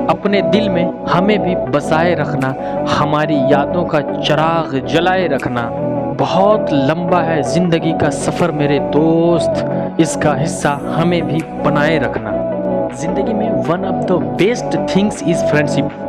अपने दिल में हमें भी बसाए रखना, हमारी यादों का चिराग जलाए रखना। बहुत लंबा है जिंदगी का सफर मेरे दोस्त, इसका हिस्सा हमें भी बनाए रखना। जिंदगी में one of the best things is friendship.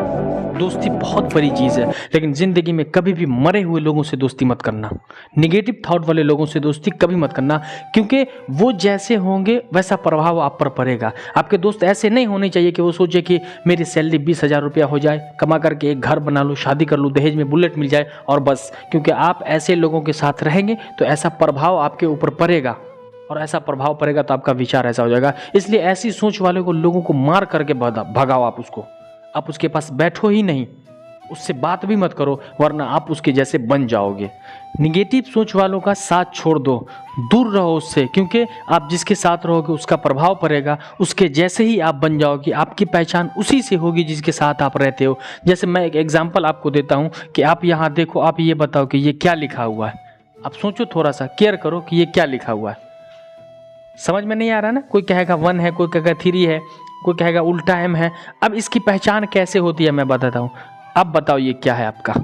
दोस्ती बहुत बड़ी चीज़ है, लेकिन ज़िंदगी में कभी भी मरे हुए लोगों से दोस्ती मत करना। निगेटिव थॉट वाले लोगों से दोस्ती कभी मत करना, क्योंकि वो जैसे होंगे वैसा प्रभाव आप पर पड़ेगा। आपके दोस्त ऐसे नहीं होने चाहिए कि वो सोचे कि मेरी सैलरी 20,000 रुपया हो जाए, कमा करके एक घर बना लूँ, शादी कर लूँ, दहेज में बुलेट मिल जाए और बस। क्योंकि आप ऐसे लोगों के साथ रहेंगे तो ऐसा प्रभाव आपके ऊपर पड़ेगा, और ऐसा प्रभाव पड़ेगा तो आपका विचार ऐसा हो जाएगा। इसलिए ऐसी सोच वाले को लोगों को मार करके भगाओ। आप उसके पास बैठो ही नहीं, उससे बात भी मत करो, वरना आप उसके जैसे बन जाओगे। निगेटिव सोच वालों का साथ छोड़ दो, दूर रहो उससे, क्योंकि आप जिसके साथ रहोगे उसका प्रभाव पड़ेगा, उसके जैसे ही आप बन जाओगे। आपकी पहचान उसी से होगी जिसके साथ आप रहते हो। जैसे मैं एक एग्जांपल आपको देता हूँ कि आप यहाँ देखो, आप ये बताओ कि ये क्या लिखा हुआ है। आप सोचो, थोड़ा सा केयर करो कि ये क्या लिखा हुआ है। समझ में नहीं आ रहा ना? कोई कहेगा 1 है, कोई कहेगा 3 है, कोई कहेगा उल्टा M है। अब इसकी पहचान कैसे होती है मैं बताता हूँ। अब बताओ ये क्या है आपका?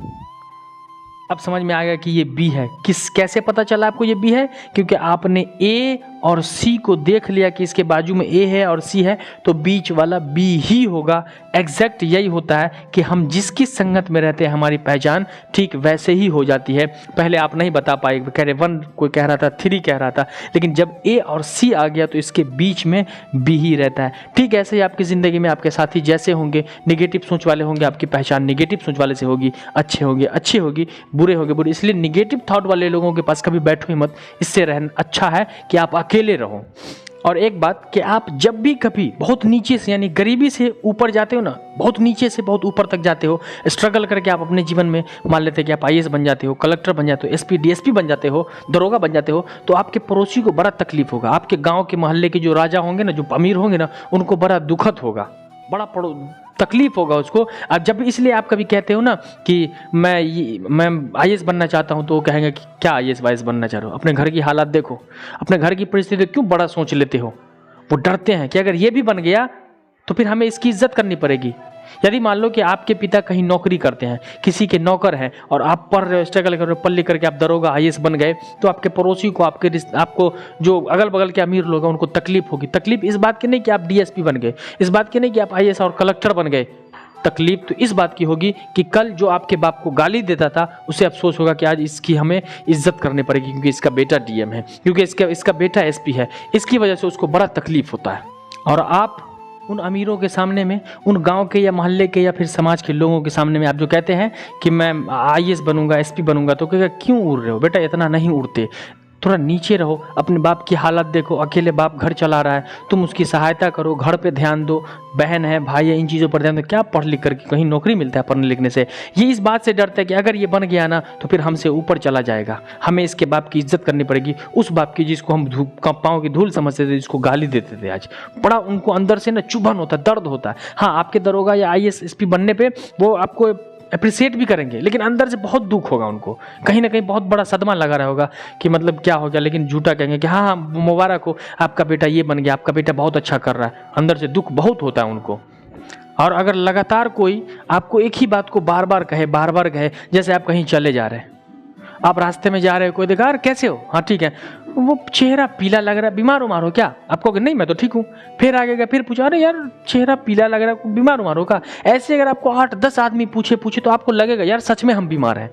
अब समझ में आ गया कि ये B है। कैसे पता चला आपको ये B है? क्योंकि आपने A और C को देख लिया कि इसके बाजू में A है और C है, तो बीच वाला B ही होगा। एग्जैक्ट यही होता है कि हम जिसकी संगत में रहते हैं हमारी पहचान ठीक वैसे ही हो जाती है। पहले आप नहीं बता पाए, कह रहे 1 कोई कह रहा था, 3 कह रहा था, लेकिन जब A और C आ गया तो इसके बीच में B ही रहता है। ठीक ऐसे ही आपकी ज़िंदगी में आपके साथी जैसे होंगे, निगेटिव सोच वाले होंगे, आपकी पहचान निगेटिव सोच वाले से होगी। अच्छे होंगे अच्छे होगी, बुरे होंगे बुरे। इसलिए निगेटिव थॉट वाले लोगों के पास कभी बैठो ही मत। इससे रहना अच्छा है कि आप अकेले रहो। और एक बात कि आप जब भी कभी बहुत नीचे से यानी गरीबी से ऊपर जाते हो ना, बहुत नीचे से बहुत ऊपर तक जाते हो, स्ट्रगल करके आप अपने जीवन में मान लेते हैं कि आप IAS बन जाते हो, कलेक्टर बन जाते हो, SP DSP बन जाते हो, दरोगा बन जाते हो, तो आपके पड़ोसी को बड़ा तकलीफ होगा। आपके गांव के मोहल्ले के जो राजा होंगे ना, जो अमीर होंगे ना, उनको बड़ा दुखद होगा, बड़ा तकलीफ होगा उसको। अब जब इसलिए आप कभी कहते हो ना कि मैं IAS बनना चाहता हूं, तो वो कहेंगे कि क्या IAS बनना चाह रहे हो? अपने घर की हालात देखो, अपने घर की परिस्थिति क्यों बड़ा सोच लेते हो? वो डरते हैं कि अगर ये भी बन गया तो फिर हमें इसकी इज्जत करनी पड़ेगी। यदि मान लो कि आपके पिता कहीं नौकरी करते हैं, किसी के नौकर हैं, और आप पढ़ रहे हो, स्ट्रगल कर रहे हो, पढ़ लिख करके आप दरोगा IAS बन गए, तो आपके पड़ोसी को, आपको जो अगल बगल के अमीर लोग हैं उनको तकलीफ होगी। तकलीफ इस बात की नहीं कि आप DSP बन गए, इस बात की नहीं कि आप IAS और कलेक्टर बन गए। तकलीफ तो इस बात की होगी कि कल जो आपके बाप को गाली देता था उसे अफसोस होगा कि आज इसकी हमें इज्जत करनी पड़ेगी, क्योंकि इसका बेटा DM है, क्योंकि इसका बेटा SP है। इसकी वजह से उसको बड़ा तकलीफ होता है। और आप उन अमीरों के सामने में, उन गांव के या मोहल्ले के या फिर समाज के लोगों के सामने में आप जो कहते हैं कि मैं IAS बनूंगा, SP बनूंगा, तो कहेगा क्यों उड़ रहे हो बेटा, इतना नहीं उड़ते, थोड़ा नीचे रहो। अपने बाप की हालत देखो, अकेले बाप घर चला रहा है, तुम उसकी सहायता करो, घर पे ध्यान दो, बहन है भाई है, इन चीज़ों पर ध्यान दो। क्या पढ़ लिख करके कहीं नौकरी मिलता है पढ़ने लिखने से? ये इस बात से डरता है कि अगर ये बन गया ना तो फिर हमसे ऊपर चला जाएगा, हमें इसके बाप की इज्जत करनी पड़ेगी, उस बाप की जिसको हम पाँव की धूल समझते थे, जिसको गाली देते थे। आज बड़ा उनको अंदर से ना चुभन होता है, दर्द होता है। हाँ, आपके दरोगा या IAS SP बनने पर वो आपको अप्रिसिएट भी करेंगे, लेकिन अंदर से बहुत दुख होगा उनको, कहीं ना कहीं बहुत बड़ा सदमा लगा रहा होगा कि मतलब क्या हो गया, लेकिन झूठा कहेंगे कि हाँ मुबारक हो, आपका बेटा ये बन गया, आपका बेटा बहुत अच्छा कर रहा है। अंदर से दुख बहुत होता है उनको। और अगर लगातार कोई आपको एक ही बात को बार बार कहे, जैसे आप कहीं चले जा रहे हैं, आप रास्ते में जा रहे हो, कोई देखा यार कैसे हो, हाँ ठीक है, वो चेहरा पीला लग रहा है, बीमार उमार हो क्या? आप कहोगे नहीं मैं तो ठीक हूँ। फिर आगे गए, फिर पूछा, अरे यार चेहरा पीला लग रहा है, बीमार उमार हो क्या? ऐसे अगर आपको 8-10 आदमी पूछे तो आपको लगेगा यार सच में हम बीमार हैं,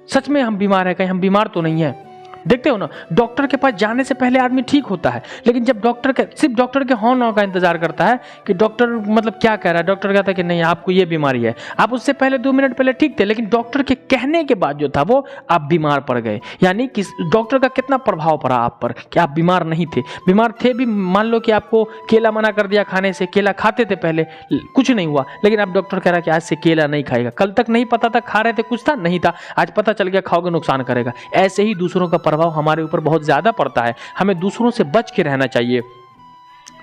सच में हम बीमार हैं, कहीं हम बीमार तो नहीं है। देखते हो ना, डॉक्टर के पास जाने से पहले आदमी ठीक होता है, लेकिन जब सिर्फ डॉक्टर के हाँ ना का इंतजार करता है कि डॉक्टर मतलब क्या कह रहा है, डॉक्टर कहता है कि नहीं आपको ये बीमारी है, आप उससे पहले 2 मिनट पहले ठीक थे, लेकिन डॉक्टर के कहने के बाद जो था वो आप बीमार पड़ गए। यानी कि डॉक्टर का कितना प्रभाव पड़ा आप पर कि आप बीमार नहीं थे। बीमार थे भी, मान लो कि आपको केला मना कर दिया खाने से, केला खाते थे पहले, कुछ नहीं हुआ, लेकिन अब डॉक्टर कह रहा है कि आज से केला नहीं खाएगा। कल तक नहीं पता था, खा रहे थे, कुछ था नहीं था, आज पता चल गया खाओगे नुकसान करेगा। ऐसे ही दूसरों का प्रभाव हमारे ऊपर बहुत ज्यादा पड़ता है, हमें दूसरों से बच के रहना चाहिए।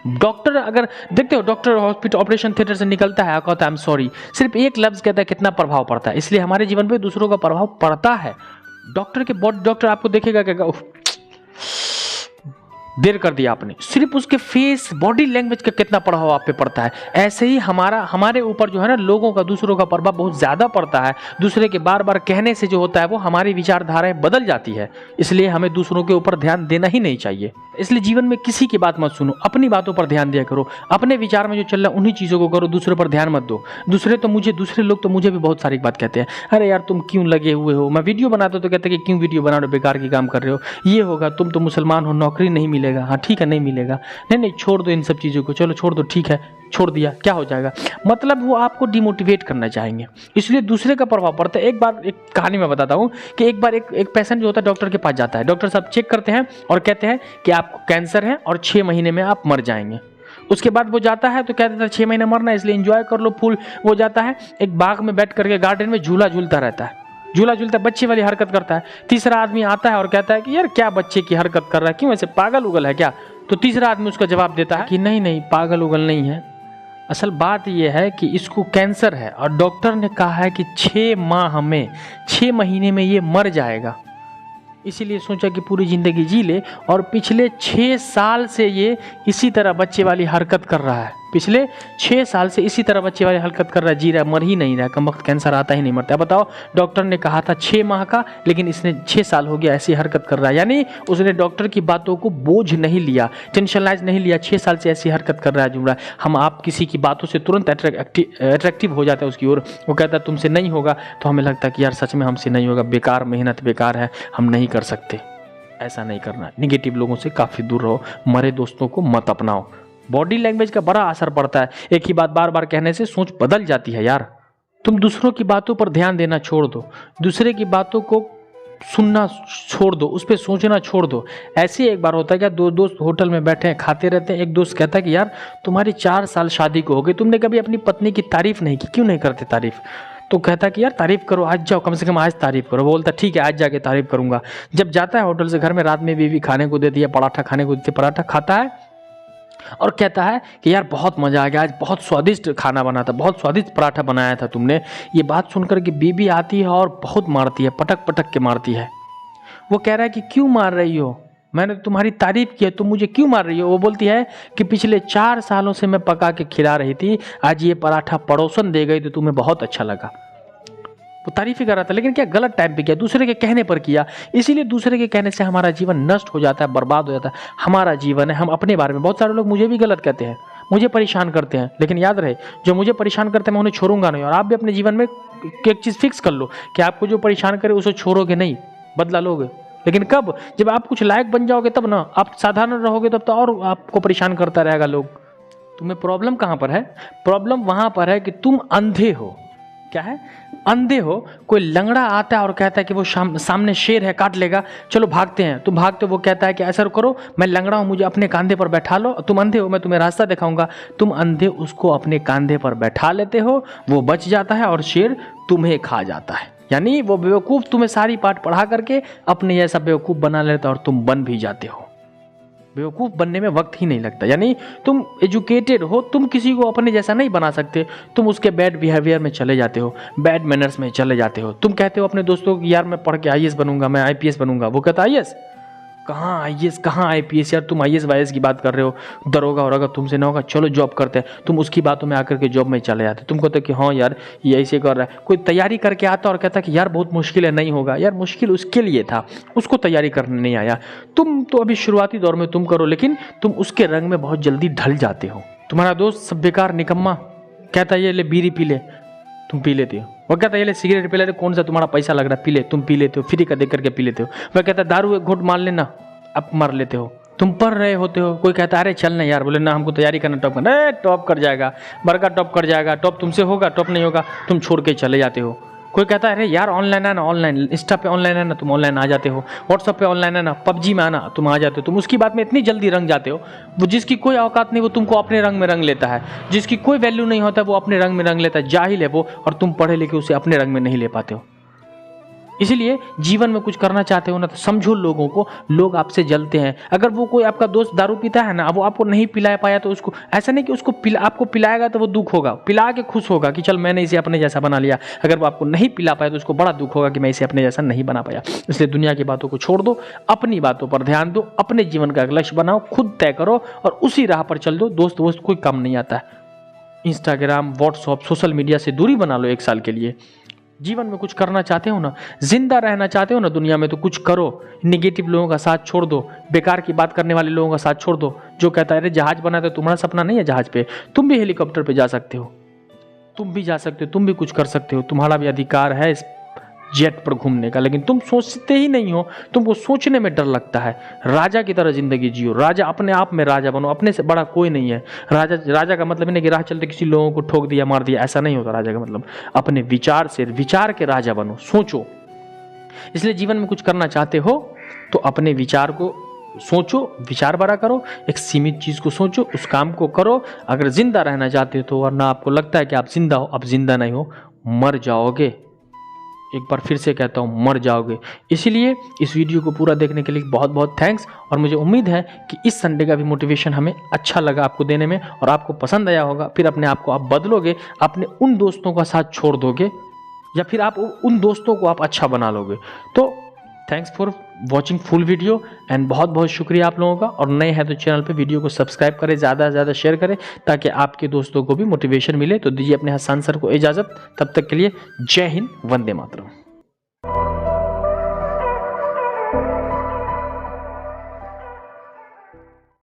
डॉक्टर अगर देखते हो, डॉक्टर हॉस्पिटल ऑपरेशन थिएटर से निकलता है, कहता है आई एम सॉरी, सिर्फ एक लफ्ज कहता है, कितना प्रभाव पड़ता है। इसलिए हमारे जीवन पे दूसरों का प्रभाव पड़ता है। डॉक्टर आपको देखेगा, कहेगा देर कर दिया आपने। सिर्फ उसके फेस बॉडी लैंग्वेज का कितना प्रभाव आप पे पड़ता है। ऐसे ही हमारे ऊपर जो है ना लोगों का, दूसरों का प्रभाव बहुत ज़्यादा पड़ता है। दूसरे के बार बार कहने से जो होता है वो हमारी विचारधाराएं बदल जाती है। इसलिए हमें दूसरों के ऊपर ध्यान देना ही नहीं चाहिए। इसलिए जीवन में किसी की बात मत सुनो, अपनी बातों पर ध्यान दिया करो। अपने विचार में जो चल रहा है उन्हीं चीज़ों को करो, दूसरों पर ध्यान मत दो। दूसरे लोग तो मुझे भी बहुत सारी बात कहते हैं, अरे यार तुम क्यों लगे हुए हो, मैं वीडियो बनाता तो कहते हैं कि क्यों वीडियो बना रहे हो, बेकार की काम कर रहे हो, ये होगा, तुम तो मुसलमान हो, नौकरी नहीं मिलेगा। हाँ ठीक है, नहीं मिलेगा, नहीं छोड़ दो इन सब चीज़ों को, चलो छोड़ दो, ठीक है छोड़ दिया, क्या हो जाएगा। मतलब वो आपको डिमोटिवेट करना चाहेंगे, इसलिए दूसरे का प्रभाव पड़ता है। एक बार एक कहानी मैं बताता हूँ कि एक बार एक पेशेंट जो होता है डॉक्टर के पास जाता है। डॉक्टर साहब चेक करते हैं और कहते हैं कि आपको कैंसर है और 6 महीने में आप मर जाएंगे। उसके बाद वो जाता है तो कहते हैं 6 महीने मरना है इसलिए एंजॉय कर लो फुल। वो जाता है एक बाग में बैठ करके गार्डन में झूला झूलता रहता है, झूला झूलता बच्चे वाली हरकत करता है। तीसरा आदमी आता है और कहता है कि यार क्या बच्चे की हरकत कर रहा है, क्यों ऐसे पागल उगल है क्या। तो तीसरा आदमी उसका जवाब देता है कि नहीं पागल उगल नहीं है, असल बात यह है कि इसको कैंसर है और डॉक्टर ने कहा है कि 6 महीने में ये मर जाएगा, इसीलिए सोचा कि पूरी ज़िंदगी जी ले। और पिछले 6 साल से ये इसी तरह बच्चे वाली हरकत कर रहा है, पिछले 6 साल से इसी तरह बच्चे वाली हरकत कर रहा है, जी रहा, मर ही नहीं रहा, कम वक्त कैंसर आता ही नहीं मरता। बताओ, डॉक्टर ने कहा था 6 माह का, लेकिन इसने 6 साल हो गया ऐसी हरकत कर रहा है। यानी उसने डॉक्टर की बातों को बोझ नहीं लिया, टेंशनलाइज नहीं लिया, 6 साल से ऐसी हरकत कर रहा है, जुड़ रहा है। हम आप किसी की बातों से तुरंत अट्रैक्टिव हो जाता है उसकी ओर। वो कहता है तुमसे नहीं होगा, तो हमें लगता है कि यार सच में हमसे नहीं होगा, बेकार मेहनत बेकार है, हम नहीं कर सकते। ऐसा नहीं करना, निगेटिव लोगों से काफ़ी दूर रहो, मरे दोस्तों को मत अपनाओ। बॉडी लैंग्वेज का बड़ा असर पड़ता है, एक ही बात बार बार कहने से सोच बदल जाती है यार। तुम दूसरों की बातों पर ध्यान देना छोड़ दो, दूसरे की बातों को सुनना छोड़ दो, उस पर सोचना छोड़ दो। ऐसे एक बार होता है क्या, 2 दोस्त होटल में बैठे हैं, खाते रहते हैं। एक दोस्त कहता है कि यार तुम्हारी 4 साल शादी को हो गई, तुमने कभी अपनी पत्नी की तारीफ नहीं की, क्यों नहीं करते तारीफ। तो कहता है कि यार तारीफ करो, आज जाओ, कम से कम आज तारीफ करो। बोलता ठीक है आज जाके तारीफ करूंगा। जब जाता है होटल से घर में, रात में बीवी खाने को देती है, पराठा खाने को देती है, पराठा खाता है और कहता है कि यार बहुत मज़ा आ गया, आज बहुत स्वादिष्ट खाना बना था, बहुत स्वादिष्ट पराठा बनाया था तुमने। ये बात सुनकर के बीबी आती है और बहुत मारती है, पटक पटक के मारती है। वो कह रहा है कि क्यों मार रही हो, मैंने तुम्हारी तारीफ की है, तुम मुझे क्यों मार रही हो। वो बोलती है कि पिछले 4 सालों से मैं पका के खिला रही थी, आज ये पराठा पड़ोसन दे गई तो तुम्हें बहुत अच्छा लगा। वो तारीफ ही कर रहा था, लेकिन क्या गलत टाइम पे किया, दूसरे के कहने पर किया। इसीलिए दूसरे के कहने से हमारा जीवन नष्ट हो जाता है, बर्बाद हो जाता है। हमारा जीवन है, हम अपने बारे में, बहुत सारे लोग मुझे भी गलत कहते हैं, मुझे परेशान करते हैं, लेकिन याद रहे जो मुझे परेशान करते हैं मैं उन्हें छोड़ूंगा नहीं। और आप भी अपने जीवन में एक चीज़ फिक्स कर लो कि आपको जो परेशान करे उसे छोड़ोगे नहीं, बदला लोगे। लेकिन कब, जब आप कुछ लायक बन जाओगे तब ना, आप साधारण रहोगे तब तो और आपको परेशान करता रहेगा लोग। तुम्हें प्रॉब्लम कहाँ पर है, प्रॉब्लम वहाँ पर है कि तुम अंधे हो। क्या है, अंधे हो। कोई लंगड़ा आता है और कहता है कि वो सामने शेर है काट लेगा, चलो भागते हैं, तुम भागते हो। वो कहता है कि ऐसा करो, मैं लंगड़ा हूँ, मुझे अपने कंधे पर बैठा लो, तुम अंधे हो, मैं तुम्हें रास्ता दिखाऊंगा। तुम अंधे उसको अपने कंधे पर बैठा लेते हो, वो बच जाता है और शेर तुम्हें खा जाता है। यानी वो बेवकूफ़ तुम्हें सारी पाठ पढ़ा करके अपने जैसा बेवकूफ़ बना लेता है और तुम बन भी जाते हो। बेवकूफ़ बनने में वक्त ही नहीं लगता। यानी तुम एजुकेटेड हो, तुम किसी को अपने जैसा नहीं बना सकते, तुम उसके बैड बिहेवियर में चले जाते हो, बैड मैनर्स में चले जाते हो। तुम कहते हो अपने दोस्तों को यार मैं पढ़ के IAS बनूंगा, मैं IPS बनूंगा। वो कहता IAS कहाँ, IAS कहाँ IPS, यार तुम IAS वाईएस की बात कर रहे हो, दरोगा और अगर तुमसे ना होगा, चलो जॉब करते हैं। तुम उसकी बातों में आकर के जॉब में चले जाते। तुम कहते हो कि हाँ यार ये ऐसे कर रहा है। कोई तैयारी करके आता और कहता कि यार बहुत मुश्किल है, नहीं होगा। यार मुश्किल उसके लिए था, उसको तैयारी करने नहीं आया। तुम तो अभी शुरुआती दौर में तुम करो, लेकिन तुम उसके रंग में बहुत जल्दी ढल जाते हो। तुम्हारा दोस्त सब बेकार निकम्मा कहता है ये ले बीड़ी पी ले, तुम पी लेते हो। वह कहता है ये ले सिगरेट पी ले, कौन सा तुम्हारा पैसा लग रहा है, पी ले, तुम पी लेते हो, फ्री का देख करके पी लेते हो। वह कहता है दारू एक घूंट मार लेना, अब मार लेते हो। तुम पढ़ रहे होते हो, कोई कहता है अरे चल ना यार, बोले ना हमको तैयारी करना, टॉप करना, अरे टॉप कर जाएगा, बड़का टॉप कर जाएगा, टॉप तुमसे होगा, टॉप नहीं होगा, तुम छोड़ के चले जाते हो। कोई कहता है अरे यार ऑनलाइन है ना, ऑनलाइन इंस्टा पे ऑनलाइन है ना, तुम ऑनलाइन आ जाते हो। व्हाट्सअप पे ऑनलाइन है ना, PUBG में आना, तुम आ जाते हो। तुम उसकी बात में इतनी जल्दी रंग जाते हो। वो जिसकी कोई औकात नहीं वो तुमको अपने रंग में रंग लेता है, जिसकी कोई वैल्यू नहीं होता वो अपने रंग में रंग लेता है। जाहिल है वो, और तुम पढ़े लिखे उसे अपने रंग में नहीं ले पाते हो। इसलिए जीवन में कुछ करना चाहते हो ना तो समझो लोगों को, लोग आपसे जलते हैं। अगर वो कोई आपका दोस्त दारू पीता है ना, वो आपको नहीं पिला पाया तो उसको ऐसा नहीं कि उसको आपको पिलाएगा तो वो दुख होगा, पिला के खुश होगा कि चल मैंने इसे अपने जैसा बना लिया। अगर वो आपको नहीं पिला पाया तो उसको बड़ा दुख होगा कि मैं इसे अपने जैसा नहीं बना पाया। इसलिए दुनिया की बातों को छोड़ दो, अपनी बातों पर ध्यान दो, अपने जीवन का एक लक्ष्य बनाओ, खुद तय करो और उसी राह पर चल दो। दोस्त वोस्त कोई काम नहीं आता है। इंस्टाग्राम, व्हाट्सएप, सोशल मीडिया से दूरी बना लो 1 साल के लिए। जीवन में कुछ करना चाहते हो ना, जिंदा रहना चाहते हो ना दुनिया में, तो कुछ करो। निगेटिव लोगों का साथ छोड़ दो, बेकार की बात करने वाले लोगों का साथ छोड़ दो। जो कहता है अरे जहाज बना तो तुम्हारा सपना नहीं है जहाज पे, तुम भी हेलीकॉप्टर पे जा सकते हो, तुम भी जा सकते हो, तुम भी कुछ कर सकते हो, तुम्हारा भी अधिकार है इस जेट पर घूमने का। लेकिन तुम सोचते ही नहीं हो, तुमको सोचने में डर लगता है। राजा की तरह जिंदगी जियो, राजा अपने आप में राजा बनो, अपने से बड़ा कोई नहीं है। राजा का मतलब नहीं कि राह चलते किसी लोगों को ठोक दिया मार दिया, ऐसा नहीं होता। राजा का मतलब अपने विचार से, विचार के राजा बनो, सोचो। इसलिए जीवन में कुछ करना चाहते हो तो अपने विचार को सोचो, विचार बड़ा करो, एक सीमित चीज को सोचो, उस काम को करो। अगर जिंदा रहना चाहते हो तो, वरना आपको लगता है कि आप जिंदा हो, आप जिंदा नहीं हो, मर जाओगे। एक बार फिर से कहता हूँ, मर जाओगे। इसलिए इस वीडियो को पूरा देखने के लिए बहुत बहुत थैंक्स। और मुझे उम्मीद है कि इस संडे का भी मोटिवेशन हमें अच्छा लगा आपको देने में और आपको पसंद आया होगा। फिर अपने आप को आप बदलोगे, अपने उन दोस्तों का साथ छोड़ दोगे या फिर आप उन दोस्तों को आप अच्छा बना लोगे। तो thanks for watching full video and बहुत बहुत शुक्रिया आप लोगों का। और नए हैं तो चैनल पे वीडियो को सब्सक्राइब करें, ज़्यादा से ज़्यादा शेयर करें ताकि आपके दोस्तों को भी मोटिवेशन मिले। तो दीजिए अपने हसन सर को इजाज़त, तब तक के लिए जय हिंद, वंदे मातरम।